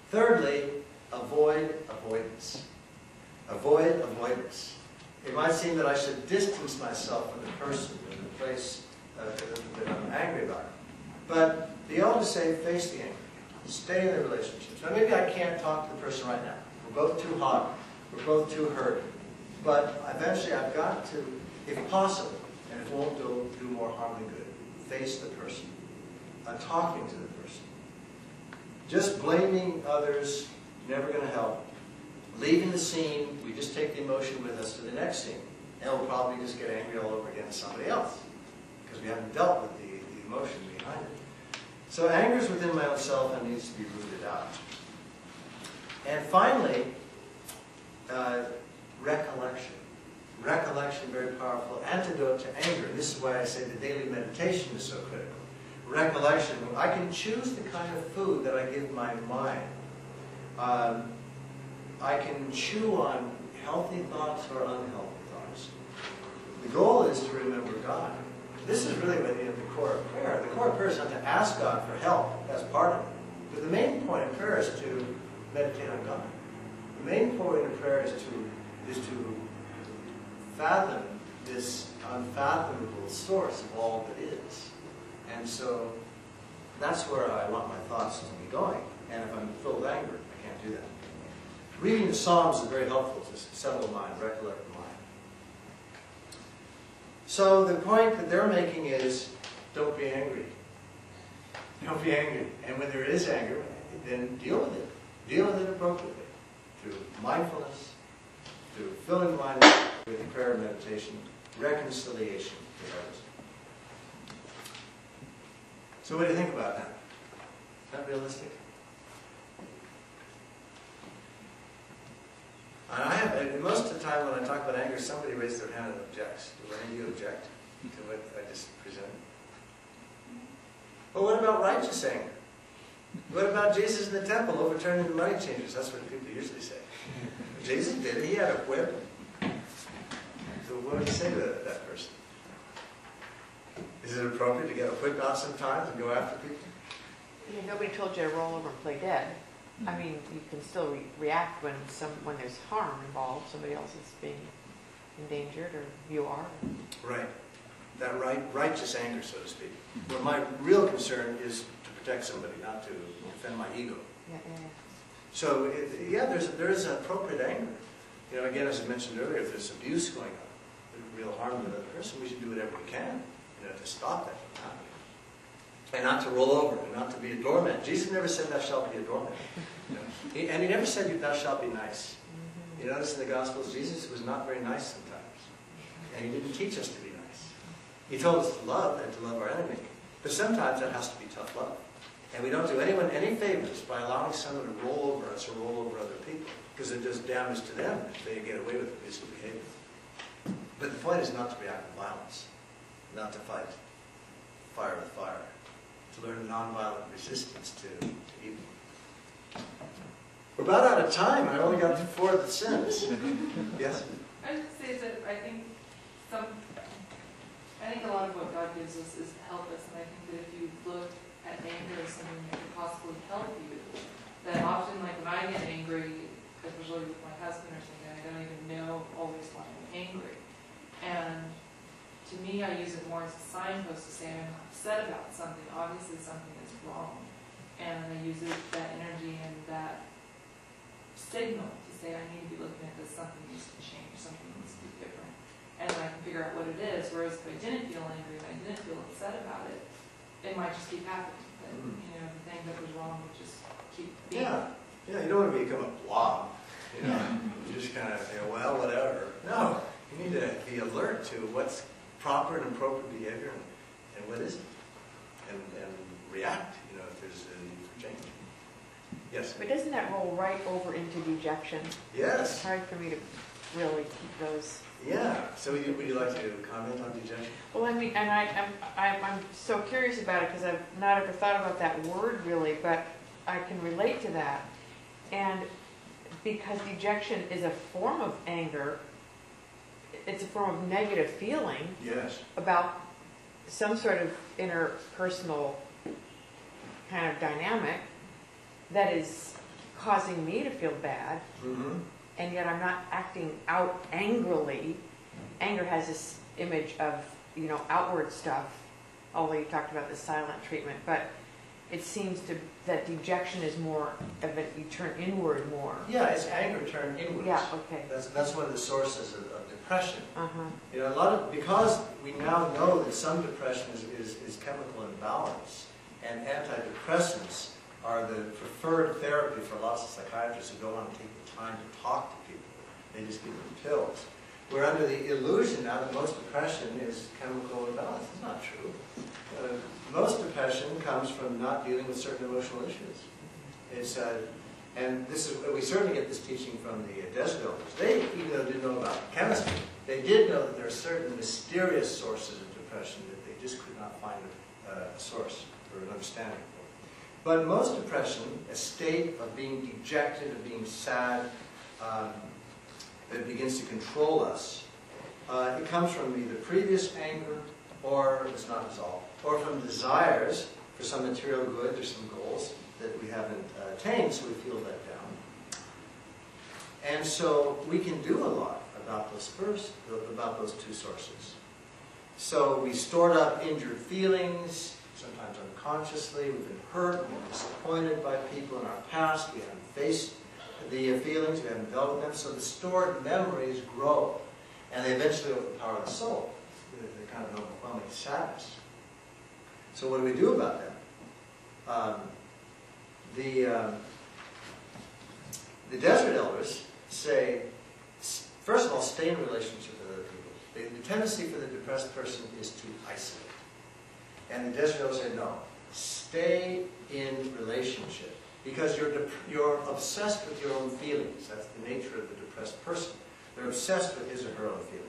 Thirdly, avoid avoidance. Avoid avoidance. It might seem that I should distance myself from the person in the place that I'm angry about. But the elders say face the anger. Stay in the relationship. Now maybe I can't talk to the person right now. We're both too hot. We're both too hurt. But eventually I've got to, if possible, and it won't do more harm than good, face the person. Talking to the person. Just blaming others, never going to help. Leaving the scene, we just take the emotion with us to the next scene. And we'll probably just get angry all over against somebody else. Because we haven't dealt with the emotion behind it. So anger is within my own self and needs to be rooted out. And finally, recollection. Recollection, very powerful antidote to anger. This is why I say the daily meditation is so critical. Recollection. I can choose the kind of food that I give my mind. I can chew on healthy thoughts or unhealthy thoughts. The goal is to remember God. This is really the core of prayer. The core of prayer is not to ask God for help. That's part of it. But the main point of prayer is to meditate on God. The main point of prayer is to fathom this unfathomable source of all that is. And so that's where I want my thoughts to be going. And if I'm filled with anger, I can't do that. Reading the Psalms is very helpful to settle the mind, recollect the mind. So the point that they're making is, don't be angry. Don't be angry. And when there is anger, then deal with it. Deal with it appropriately. Through mindfulness, through filling the mind with prayer and meditation, reconciliation with others. So what do you think about that? Is that realistic? And most of the time when I talk about anger, somebody raises their hand and objects. Do any of you object to what I just presented? But what about righteous anger? What about Jesus in the temple overturning the money changers? That's what people usually say. Jesus did it. He had a whip. So what would you say to that person? Is it appropriate to get a whip out sometimes and go after people? Yeah, nobody told you to roll over and play dead. I mean, you can still react when there's harm involved. Somebody else is being endangered, or you are. Right. That righteous anger, so to speak. Where my real concern is to protect somebody, not to defend my ego. Yeah. So, there is appropriate anger. You know, again, as I mentioned earlier, if there's abuse going on, real harm to another person, we should do whatever we can, to stop that from happening. And not to roll over, and not to be a doormat. Jesus never said, thou shalt be a doormat. And he never said, thou shalt be nice. You notice in the Gospels, Jesus was not very nice sometimes. And he didn't teach us to be nice. He told us to love and to love our enemy. But sometimes that has to be tough love. And we don't do anyone any favors by allowing someone to roll over us or roll over other people, because it does damage to them if they get away with abusive behavior. But the point is not to react with violence, not to fight fire with fire, to learn nonviolent resistance to evil. We're about out of time. I only got 4 of the sins. Yes? I would say that I think a lot of what God gives us is to help us, and I think that if you look at anger as something that could possibly help you, that often, like when I get angry, especially with my husband or something, I don't even know always why I'm angry. And to me, I use it more as a signpost to say I'm upset about something. Obviously, something is wrong. And I use that energy and that signal to say I need to be looking at this, something needs to change, something needs to be different. And then I can figure out what it is. Whereas if I didn't feel angry, if I didn't feel upset about it, it might just keep happening. That, the thing that was wrong would just keep being. Yeah, you don't want to become a blob. You just kind of say, well, whatever. No, you need to be alert to what's proper and appropriate behavior and what isn't. And react, if there's a need for change. Yes? But doesn't that roll right over into dejection? Yes. It's hard for me to really keep those. Yeah. So would you like to comment on dejection? Well, I mean, and I'm so curious about it because I've not ever thought about that word really, but I can relate to that. And because dejection is a form of anger, it's a form of negative feeling. Yes. About some sort of interpersonal kind of dynamic that is causing me to feel bad, and yet I'm not acting out angrily. Anger has this image of, you know, outward stuff, although you talked about the silent treatment, but it seems that dejection is more of you turn inward more. Yeah, it's anger turned inwards. Yeah, okay. That's one of the sources of depression. Uh-huh. You know, because we now know that some depression is chemical imbalance, and antidepressants are the preferred therapy for lots of psychiatrists who don't want to take the time to talk to people. They just give them pills. We're under the illusion now that most depression is chemical imbalance. It's not true. Most depression comes from not dealing with certain emotional issues. It's and this is we certainly get this teaching from the desert elders. They, even though they didn't know about chemistry, they did know that there are certain mysterious sources of depression that they just could not find a source or an understanding for. But most depression, a state of being dejected, of being sad, that begins to control us, it comes from either previous anger or it's not resolved, or from desires for some material good or some goals that we haven't attained, so we feel let down. And so we can do a lot about about those two sources. So we stored up injured feelings, sometimes unconsciously. We've been hurt, we've been disappointed by people in our past. We haven't faced the feelings, we haven't dealt with them. So the stored memories grow, and they eventually overpower the soul. They're kind of overwhelming sadness. So what do we do about that? The desert elders say, first of all, stay in relationship with other people. The tendency for the depressed person is to isolate. And the desert elders say, no, stay in relationship. Because you're obsessed with your own feelings. That's the nature of the depressed person. They're obsessed with his or her own feelings.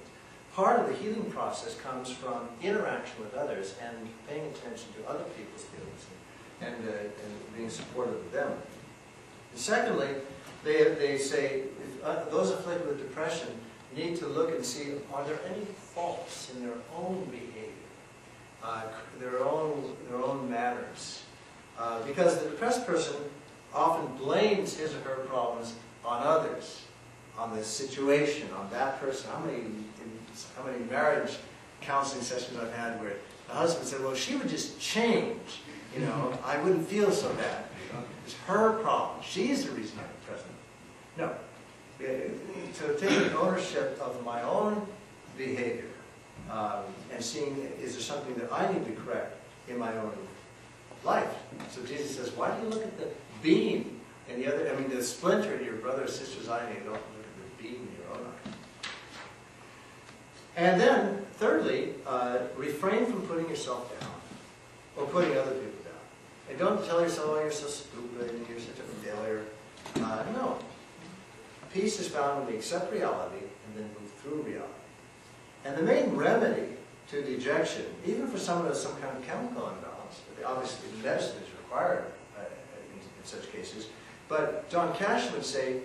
Part of the healing process comes from interaction with others and paying attention to other people's feelings and being supportive of them. And secondly, they say those afflicted with depression need to look and see, are there any faults in their own behavior, their own manners? Because the depressed person often blames his or her problems on others, on the situation, on that person. How many marriage counseling sessions I've had where the husband said, well, she would just change, you know, I wouldn't feel so bad. It's her problem. She's the reason I'm depressed. No. So taking ownership of my own behavior and seeing, is there something that I need to correct in my own life? So Jesus says, why do you look at the beam in the other, the splinter in your brother or sister's eye, and you don't look at the beam in your own eye? And then, thirdly, refrain from putting yourself down or putting other people down. And don't tell yourself, oh, you're so stupid and you're such a failure. No. Peace is found when we accept reality and then move through reality. And the main remedy to dejection, even for someone who has some kind of chemical imbalance, obviously medicine is required in such cases, but John Cash would say,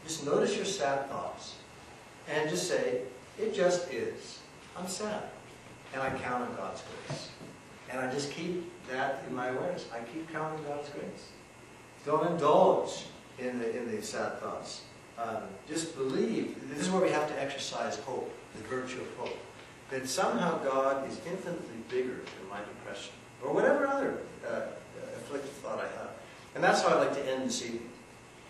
just notice your sad thoughts and just say, it just is. I'm sad. And I count on God's grace. And I just keep that in my awareness. I keep counting God's grace. Don't indulge in the sad thoughts. Just believe. This is where we have to exercise hope, the virtue of hope. That somehow God is infinitely bigger than my depression, or whatever other afflictive thought I have. And that's how I'd like to end this evening.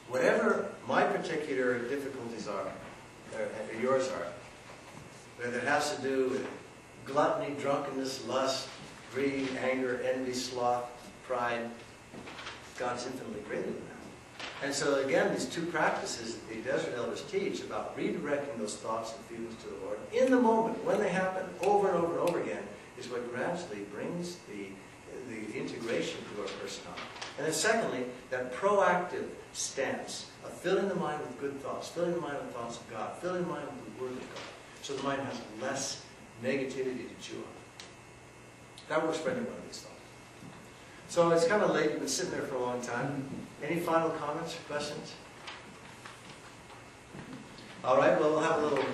Whatever my particular difficulties are, or yours are, whether it has to do with gluttony, drunkenness, lust, greed, anger, envy, sloth, pride, God's infinitely greater than that. And so again, these two practices that the Desert Elders teach about redirecting those thoughts and feelings to the Lord in the moment, when they happen, over and over and over again, is what gradually brings the integration to our personality. And then secondly, that proactive stance of filling the mind with good thoughts, filling the mind with thoughts of God, filling the mind with the Word of God, so the mind has less negativity to chew on. That works for any one of these thoughts. So it's kind of late, you've been sitting there for a long time. Any final comments or questions? All right, well, we'll have a little...